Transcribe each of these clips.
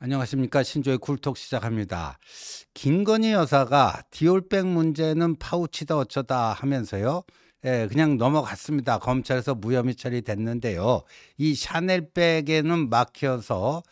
안녕하십니까. 신조의 쿨톡 시작합니다. 김건희 여사가 디올백 문제는 파우치다 어쩌다 하면서요. 그냥 넘어갔습니다. 검찰에서 무혐의 처리됐는데요. 이 샤넬백에는 막혀서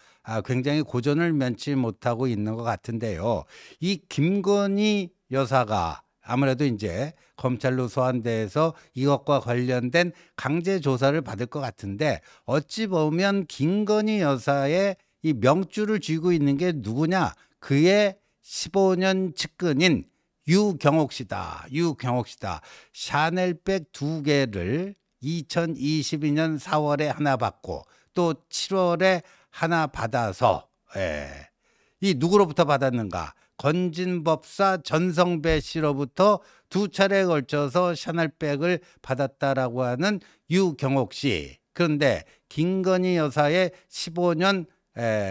굉장히 고전을 면치 못하고 있는 것 같은데요. 이 김건희 여사가 아무래도 이제 검찰로 소환돼서 이것과 관련된 강제 조사를 받을 것 같은데, 어찌 보면 김건희 여사의 이 명줄을 쥐고 있는 게 누구냐? 그의 15년 측근인 유경옥 씨다. 유경옥 씨다. 샤넬백 2개를 2022년 4월에 하나 받고 또 7월에 하나 받아서, 이 누구로부터 받았는가? 건진법사 전성배 씨로부터 2차례에 걸쳐서 샤넬백을 받았다라고 하는 유경옥 씨. 그런데 김건희 여사의 15년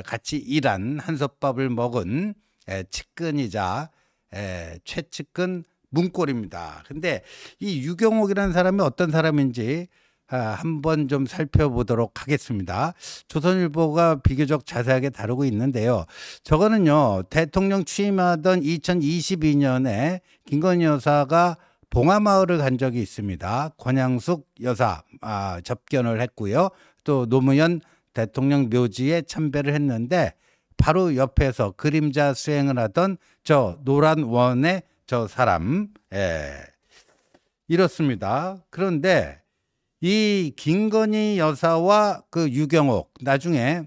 같이 일한 한솥밥을 먹은 측근이자 최측근 문골입니다. 근데 이 유경옥이라는 사람이 어떤 사람인지 한번 좀 살펴보도록 하겠습니다. 조선일보가 비교적 자세하게 다루고 있는데요. 저거는요, 대통령 취임하던 2022년에 김건희 여사가 봉하마을을 간 적이 있습니다. 권양숙 여사 접견을 했고요. 또 노무현 대통령 묘지에 참배를 했는데, 바로 옆에서 그림자 수행을 하던 저 노란 원의 저 사람, 이렇습니다. 그런데 이 김건희 여사와 그 유경옥, 나중에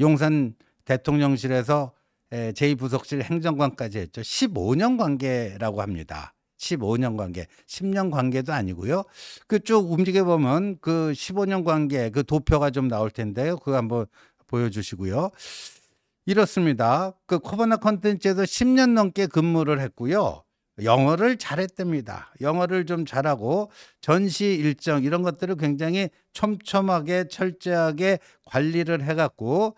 용산 대통령실에서 제2부속실 행정관까지 했죠. 15년 관계라고 합니다. 15년 관계, 10년 관계도 아니고요. 그쪽 움직여 보면 그 15년 관계 그 도표가 좀 나올 텐데요. 그거 한번 보여주시고요. 이렇습니다. 그 코바나 컨텐츠에서 10년 넘게 근무를 했고요. 영어를 잘했답니다. 영어를 좀 잘하고 전시 일정 이런 것들을 굉장히 촘촘하게 철저하게 관리를 해갖고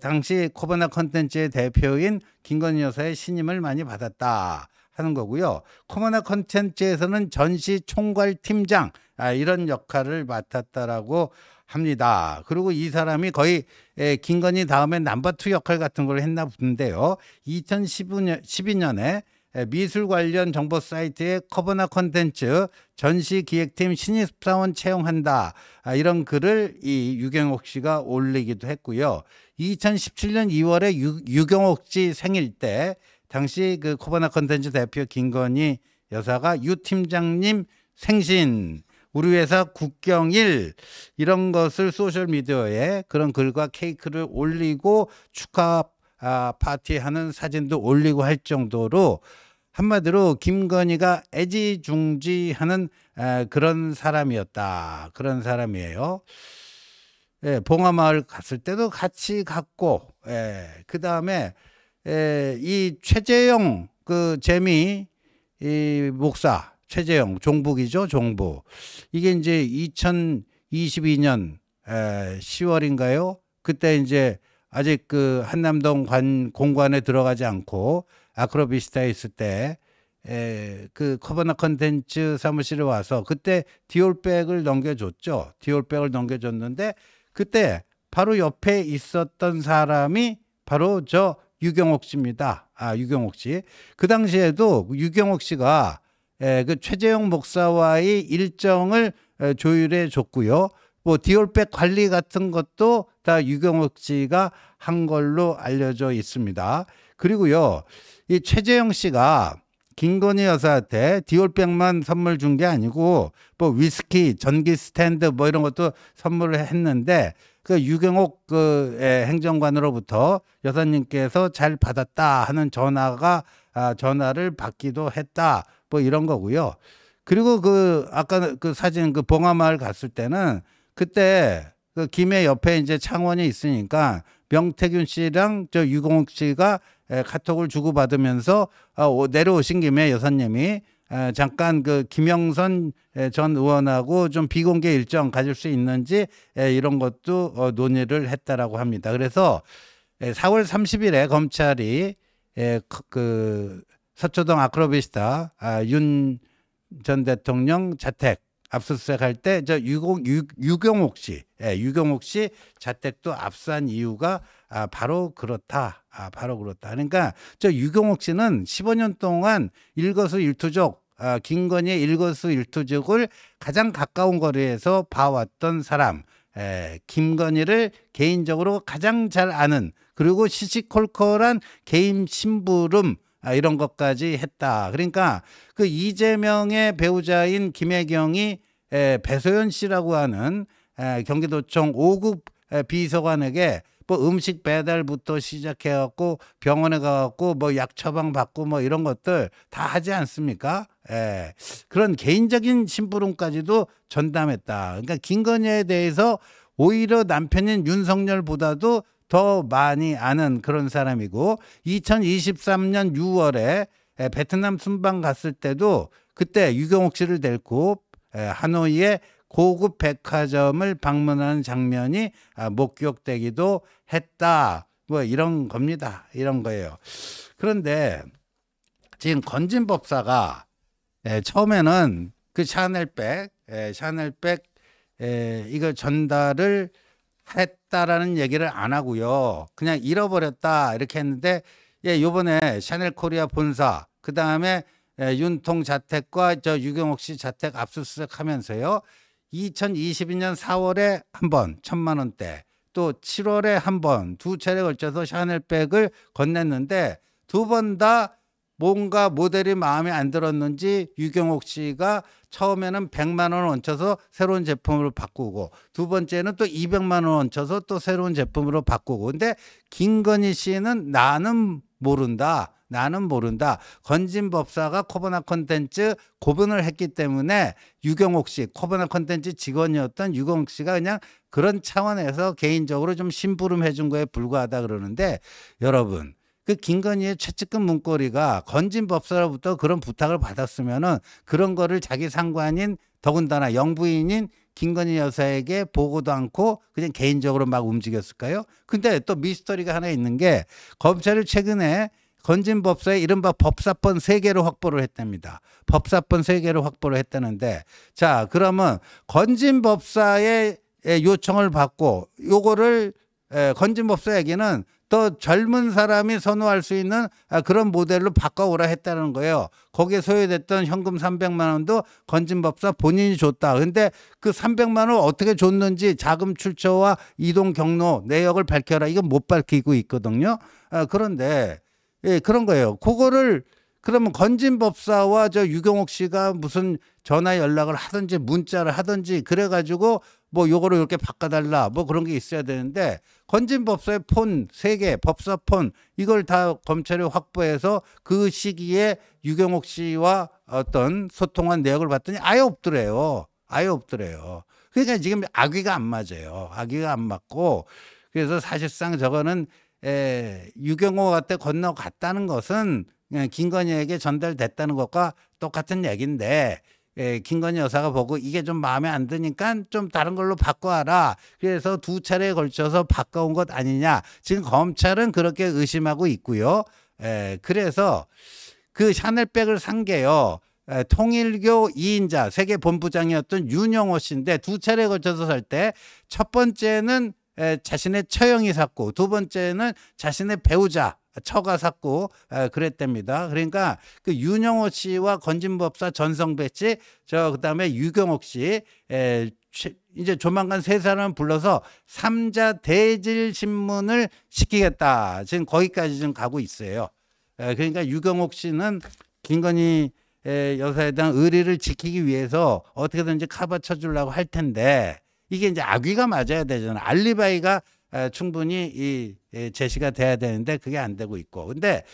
당시 코바나 컨텐츠의 대표인 김건희 여사의 신임을 많이 받았다 하는 거고요. 코바나 컨텐츠에서는 전시 총괄팀장 이런 역할을 맡았다라고 합니다. 그리고 이 사람이 거의 김건희 다음에 넘버2 역할 같은 걸 했나 본데요. 2012년에 미술 관련 정보 사이트에 코바나 컨텐츠 전시 기획팀 신입사원 채용한다 이런 글을 이 유경옥 씨가 올리기도 했고요. 2017년 2월에 유경옥 씨 생일 때 당시 그 코바나 컨텐츠 대표 김건희 여사가 유 팀장님 생신 우리 회사 국경일 이런 것을 소셜미디어에 그런 글과 케이크를 올리고 축하 파티하는 사진도 올리고 할 정도로 한마디로 김건희가 애지중지하는 그런 사람이었다. 그런 사람이에요. 봉하마을 갔을 때도 같이 갔고, 그 다음에 이 최재형 그 재미 이 목사 최재형 종북이죠. 종북. 이게 이제 2022년 10월인가요? 그때 이제 아직 그 한남동 공관에 들어가지 않고 아크로비스타에 있을 때 그 코바나 컨텐츠 사무실에 와서 그때 디올백을 넘겨줬죠. 디올백을 넘겨줬는데 그때 바로 옆에 있었던 사람이 바로 저 유경옥 씨입니다. 유경옥 씨. 그 당시에도 유경옥 씨가 그 최재형 목사와의 일정을 조율해 줬고요. 뭐 디올백 관리 같은 것도 다 유경옥 씨가 한 걸로 알려져 있습니다. 그리고요, 이 최재형 씨가 김건희 여사한테 디올백만 선물 준 게 아니고 뭐 위스키, 전기 스탠드 뭐 이런 것도 선물을 했는데 그 유경옥 그 행정관으로부터 여사님께서 잘 받았다 하는 전화를 받기도 했다. 뭐 이런 거고요. 그리고 그 아까 그 사진 그 봉하마을 갔을 때는 그때 그 김해 옆에 이제 창원이 있으니까 명태균 씨랑 저 유경옥 씨가 카톡을 주고받으면서 내려오신 김에 여사님이 잠깐 그 김영선 전 의원하고 좀 비공개 일정 가질 수 있는지 이런 것도 논의를 했다라고 합니다. 그래서 4월 30일에 검찰이 그 서초동 아크로비스타 전 대통령 자택 압수수색할 때 저 유경옥 씨, 유경옥 씨 자택도 압수한 이유가 바로 그렇다. 바로 그렇다. 그러니까 저 유경옥 씨는 15년 동안 일거수일투족, 김건희의 일거수일투족을 가장 가까운 거리에서 봐왔던 사람, 김건희를 개인적으로 가장 잘 아는, 그리고 시시콜콜한 개인 심부름 이런 것까지 했다. 그러니까 그 이재명의 배우자인 김혜경이 배소연 씨라고 하는 경기도청 5급 비서관에게 뭐 음식 배달부터 시작해갖고 병원에 가갖고 뭐 약 처방 받고 뭐 이런 것들 다 하지 않습니까? 그런 개인적인 심부름까지도 전담했다. 그러니까 김건희에 대해서 오히려 남편인 윤석열보다도 더 많이 아는 그런 사람이고, 2023년 6월에 베트남 순방 갔을 때도 그때 유경옥 씨를 데리고 하노이의 고급 백화점을 방문하는 장면이 목격되기도 했다. 뭐 이런 겁니다. 이런 거예요. 그런데 지금 건진 법사가 처음에는 그 샤넬백 이거 전달을 했다라는 얘기를 안 하고요. 그냥 잃어버렸다 이렇게 했는데, 요번에 샤넬 코리아 본사, 그 다음에 윤통 자택과 저 유경옥 씨 자택 압수수색 하면서요. 2022년 4월에 한 번 1,000만 원대, 또 7월에 한 번, 두 차례 걸쳐서 샤넬백을 건넸는데 두 번 다 뭔가 모델이 마음에 안 들었는지 유경옥 씨가 처음에는 100만 원 얹혀서 새로운 제품으로 바꾸고, 두 번째는 또 200만 원 얹혀서 또 새로운 제품으로 바꾸고. 근데 김건희 씨는 나는 모른다. 건진 법사가 코보나 콘텐츠 고분을 했기 때문에 유경옥 씨, 코보나 콘텐츠 직원이었던 유경옥 씨가 그냥 그런 차원에서 개인적으로 좀 심부름 해준 거에 불과하다 그러는데, 여러분, 그 김건희의 최측근 문고리가 건진 법사로부터 그런 부탁을 받았으면은 그런 거를 자기 상관인, 더군다나 영부인인 김건희 여사에게 보고도 않고 그냥 개인적으로 막 움직였을까요? 근데 또 미스터리가 하나 있는 게, 검찰이 최근에 건진 법사의 이른바 법사폰 3개를 확보를 했답니다. 법사폰 3개를 확보를 했다는데, 자, 그러면 건진 법사의 요청을 받고 요거를 건진 법사에게는 더 젊은 사람이 선호할 수 있는 그런 모델로 바꿔오라 했다는 거예요. 거기에 소요됐던 현금 300만 원도 건진 법사 본인이 줬다. 근데 그 300만 원을 어떻게 줬는지 자금 출처와 이동 경로 내역을 밝혀라. 이건 못 밝히고 있거든요. 그런데 그런 거예요. 그거를 그러면 건진 법사와 저 유경옥 씨가 무슨 전화 연락을 하든지 문자를 하든지 그래가지고 뭐 요거를 이렇게 바꿔달라 뭐 그런 게 있어야 되는데, 건진 법사의 폰 3개, 법사폰 이걸 다 검찰이 확보해서 그 시기에 유경옥 씨와 어떤 소통한 내역을 봤더니 아예 없더래요. 그러니까 지금 악의가 안 맞아요. 악의가 안 맞고, 그래서 사실상 저거는 유경옥한테 건너갔다는 것은 김건희에게 전달됐다는 것과 똑같은 얘기인데, 김건희 여사가 보고 이게 좀 마음에 안 드니까 좀 다른 걸로 바꿔와라. 그래서 2차례에 걸쳐서 바꿔온 것 아니냐. 지금 검찰은 그렇게 의심하고 있고요. 그래서 그 샤넬백을 산 게요. 통일교 2인자 세계 본부장이었던 윤영호 씨인데 2차례에 걸쳐서 살 때 첫 번째는 자신의 처형이 샀고, 두 번째는 자신의 배우자 처가 샀고 그랬답니다. 그러니까 그 윤영호 씨와 건진법사 전성배 씨, 그다음에 유경옥 씨, 이제 조만간 3사람을 불러서 3자 대질 신문을 시키겠다. 지금 거기까지 좀 가고 있어요. 그러니까 유경옥 씨는 김건희 여사에 대한 의리를 지키기 위해서 어떻게든지 카바 쳐주려고 할 텐데, 이게 이제 악의가 맞아야 되잖아요. 알리바이가 충분히 제시가 돼야 되는데 그게 안 되고 있고. 근데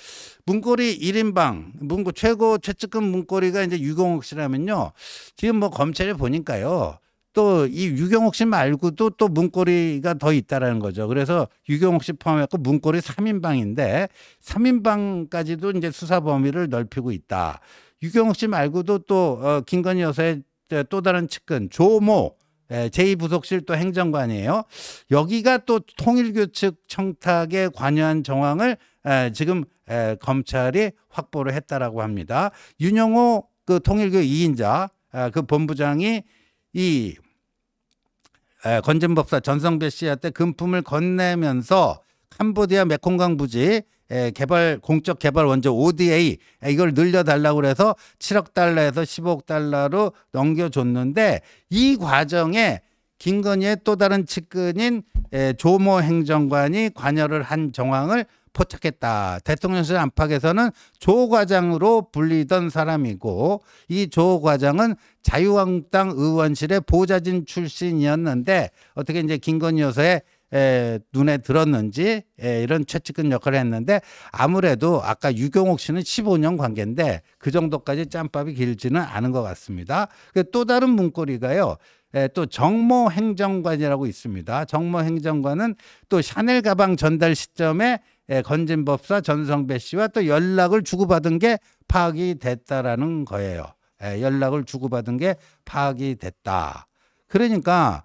문고리 1인방, 최고 최측근 문고리가 이제 유경옥 씨라면요. 지금 뭐 검찰에 보니까요. 또 이 유경옥 씨 말고도 또 문고리가 더 있다라는 거죠. 그래서 유경옥 씨 포함해서 문고리 3인방인데 3인방까지도 이제 수사 범위를 넓히고 있다. 유경옥 씨 말고도 또 김건희 여사의 또 다른 측근 조모, 제2부속실 또 행정관이에요. 여기가 또 통일교 측 청탁에 관여한 정황을 지금 검찰이 확보를 했다라고 합니다. 윤영호 그 통일교 2인자 그 본부장이 이 건진법사 전성배 씨한테 금품을 건네면서 캄보디아 메콩강 부지 개발 공적 개발 원조 ODA 이걸 늘려달라고 그래서 7억 달러에서 15억 달러로 넘겨줬는데 이 과정에 김건희의 또 다른 측근인 조모 행정관이 관여를 한 정황을 포착했다. 대통령실 안팎에서는 조 과장으로 불리던 사람이고 이 조 과장은 자유한국당 의원실의 보좌진 출신이었는데 어떻게 이제 김건희 여사의 눈에 들었는지 이런 최측근 역할을 했는데 아무래도 아까 유경옥 씨는 15년 관계인데 그 정도까지 짬밥이 길지는 않은 것 같습니다. 또 다른 문고리가요. 또 정모 행정관이라고 있습니다. 정모 행정관은 또 샤넬 가방 전달 시점에 건진법사 전성배 씨와 또 연락을 주고받은 게 파악이 됐다라는 거예요. 연락을 주고받은 게 파악이 됐다. 그러니까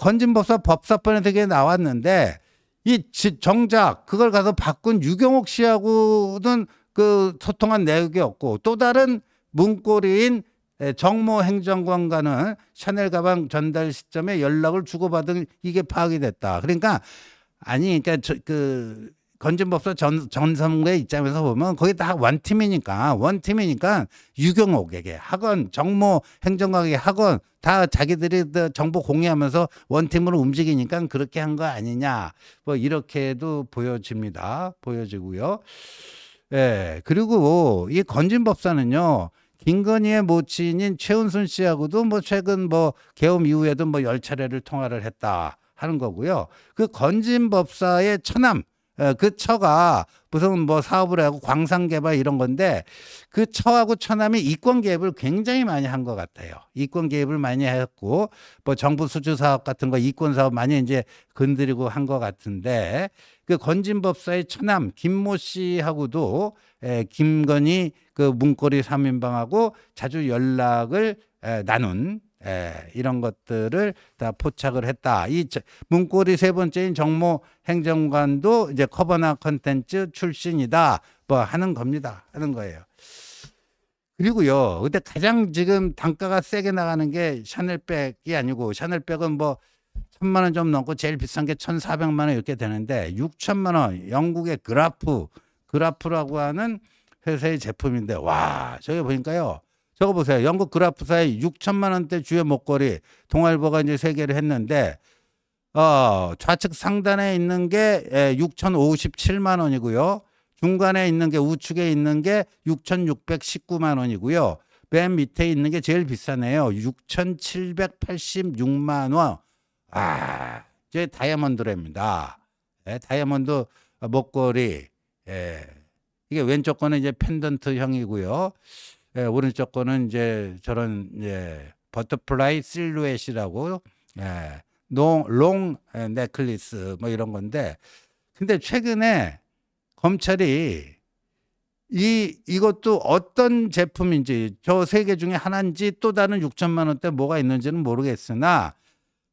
건진법사 법사편에서 이게 나왔는데 이 정작 그걸 가서 바꾼 유경옥 씨하고는 그 소통한 내역이 없고 또 다른 문고리인 정모 행정관과는 샤넬 가방 전달 시점에 연락을 주고받은 이게 파악이 됐다. 그러니까 아니 그러니까 그 건진법사 전성배 입장에서 보면 거기 다 원팀이니까 유경옥에게 하건 정모 행정관에게 하건 다 자기들이 정보 공유하면서 원팀으로 움직이니까 그렇게 한 거 아니냐 뭐 이렇게도 보여지고요. 그리고 이 건진법사는요. 김건희의 모친인 최은순 씨하고도 뭐 최근 뭐 계엄 이후에도 뭐 10차례를 통화를 했다 하는 거고요. 그 건진법사의 처남 그 처가 무슨 뭐 사업을 하고 광산 개발 이런 건데 그 처하고 처남이 이권 개입을 굉장히 많이 한 것 같아요. 이권 개입을 많이 했고 뭐 정부 수주 사업 같은 거 이권 사업 많이 이제 건드리고 한 것 같은데 그 건진법사의 처남 김모 씨하고도 김건희 그 문고리 3인방하고 자주 연락을 나눈 이런 것들을 다 포착을 했다. 이 문고리 세 번째인 정모 행정관도 이제 커버나 컨텐츠 출신이다. 뭐 하는 겁니다. 하는 거예요. 그리고요. 근데 가장 지금 단가가 세게 나가는 게 샤넬백이 아니고 샤넬백은 뭐 1,000만 원 좀 넘고 제일 비싼 게 1,400만 원 이렇게 되는데 6천만 원 영국의 그라프라고 하는 회사의 제품인데 와 저기 보니까요. 저거 보세요. 영국 그라프사의 6천만 원대 주요 목걸이 동아일보가 이제 소개를 했는데 좌측 상단에 있는 게 6,057만 원이고요. 중간에 있는 게 우측에 있는 게 6,619만 원이고요. 맨 밑에 있는 게 제일 비싸네요. 6,786만 원. 이제 다이아몬드랍니다. 다이아몬드 목걸이. 이게 왼쪽 거는 이제 펜던트형이고요. 오른쪽 거는 이제 저런 버터플라이 실루엣이라고 롱 넥클리스 뭐 이런 건데 근데 최근에 검찰이 이것도 어떤 제품인지 저 세 개 중에 하나인지 또 다른 6천만 원대 뭐가 있는지는 모르겠으나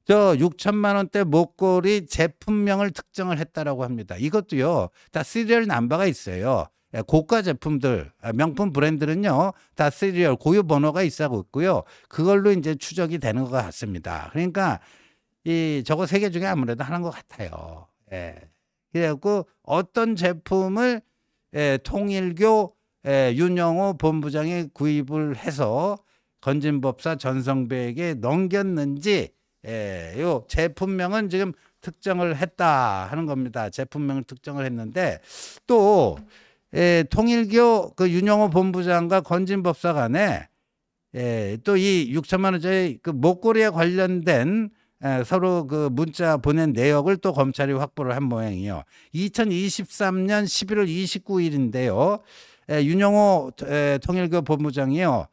저 6천만 원대 목걸이 제품명을 특정을 했다라고 합니다. 이것도요 다 시리얼 넘버가 있어요. 고가 제품들, 명품 브랜드는요, 다 시리얼 고유 번호가 있고요. 그걸로 이제 추적이 되는 것 같습니다. 그러니까 저거 세 개 중에 아무래도 하나인 것 같아요. 그래갖고 어떤 제품을 통일교 윤영호 본부장이 구입을 해서 건진법사 전성배에게 넘겼는지 요 제품명은 지금 특정을 했다 하는 겁니다. 제품명을 특정을 했는데 또 통일교 그 윤영호 본부장과 건진법사 간에 또 이 6천만 원짜리 그 목걸이에 관련된 서로 그 문자 보낸 내역을 또 검찰이 확보를 한 모양이에요. 2023년 11월 29일인데요. 윤영호 통일교 본부장이요.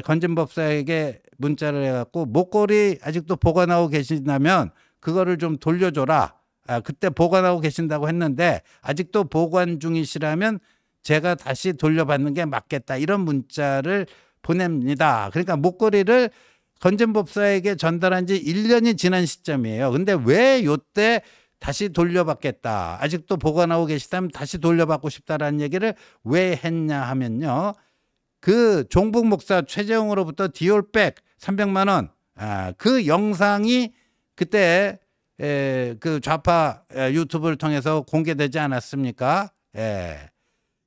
건진법사에게 문자를 해갖고 목걸이 아직도 보관하고 계신다면 그거를 좀 돌려줘라. 그때 보관하고 계신다고 했는데 아직도 보관 중이시라면 제가 다시 돌려받는 게 맞겠다. 이런 문자를 보냅니다. 그러니까 목걸이를 건진법사에게 전달한 지 1년이 지난 시점이에요. 근데 왜 요때 다시 돌려받겠다. 아직도 보관하고 계시다면 다시 돌려받고 싶다라는 얘기를 왜 했냐 하면요. 그 종북 목사 최재형으로부터 디올백 300만 원, 그 영상이 그때 그 좌파 유튜브를 통해서 공개되지 않았습니까?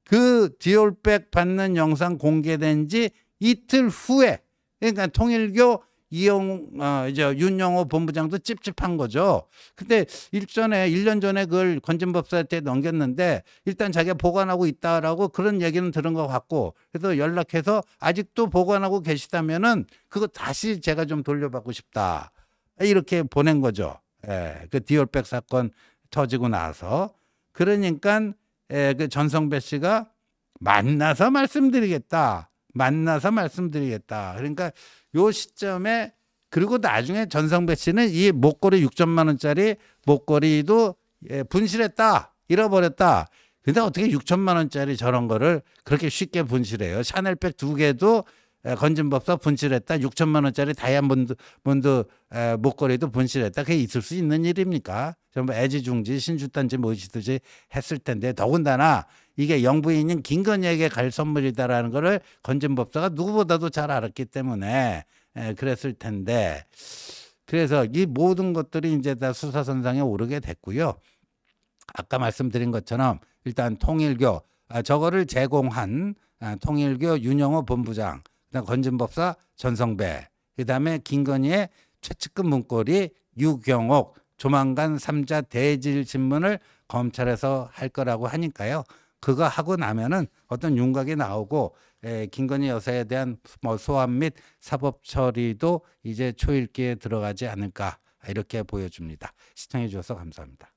그 디올백 받는 영상 공개된 지 이틀 후에, 그러니까 통일교 이제 윤영호 본부장도 찝찝한 거죠. 근데 1년 전에 그걸 건진법사한테 넘겼는데 일단 자기가 보관하고 있다라고 그런 얘기는 들은 것 같고, 그래서 연락해서 아직도 보관하고 계시다면은 그거 다시 제가 좀 돌려받고 싶다, 이렇게 보낸 거죠. 그 디올백 사건 터지고 나서. 그러니까 그 전성배 씨가 만나서 말씀드리겠다. 그러니까 요 시점에, 그리고 나중에 전성배 씨는 이 목걸이 6천만 원짜리 목걸이도 분실했다, 잃어버렸다. 근데 어떻게 6천만 원짜리 저런 거를 그렇게 쉽게 분실해요? 샤넬백 2개도 건진법사 분실했다. 6천만 원짜리 다이아몬드 목걸이도 분실했다. 그게 있을 수 있는 일입니까? 전부 애지중지 신주단지 뭐지듯이 했을 텐데, 더군다나 이게 영부인인 김건희에게 갈 선물이다라는 거를 건진법사가 누구보다도 잘 알았기 때문에 그랬을 텐데, 그래서 이 모든 것들이 이제 다 수사선상에 오르게 됐고요. 아까 말씀드린 것처럼 일단 통일교, 저거를 제공한 통일교 윤영호 본부장, 그다음 건진법사 전성배, 그다음에 김건희의 최측근 문고리 유경옥, 조만간 3자 대질 신문을 검찰에서 할 거라고 하니까요. 그거 하고 나면은 어떤 윤곽이 나오고 김건희 여사에 대한 뭐 소환 및 사법 처리도 이제 초읽기에 들어가지 않을까, 이렇게 보여줍니다. 시청해 주셔서 감사합니다.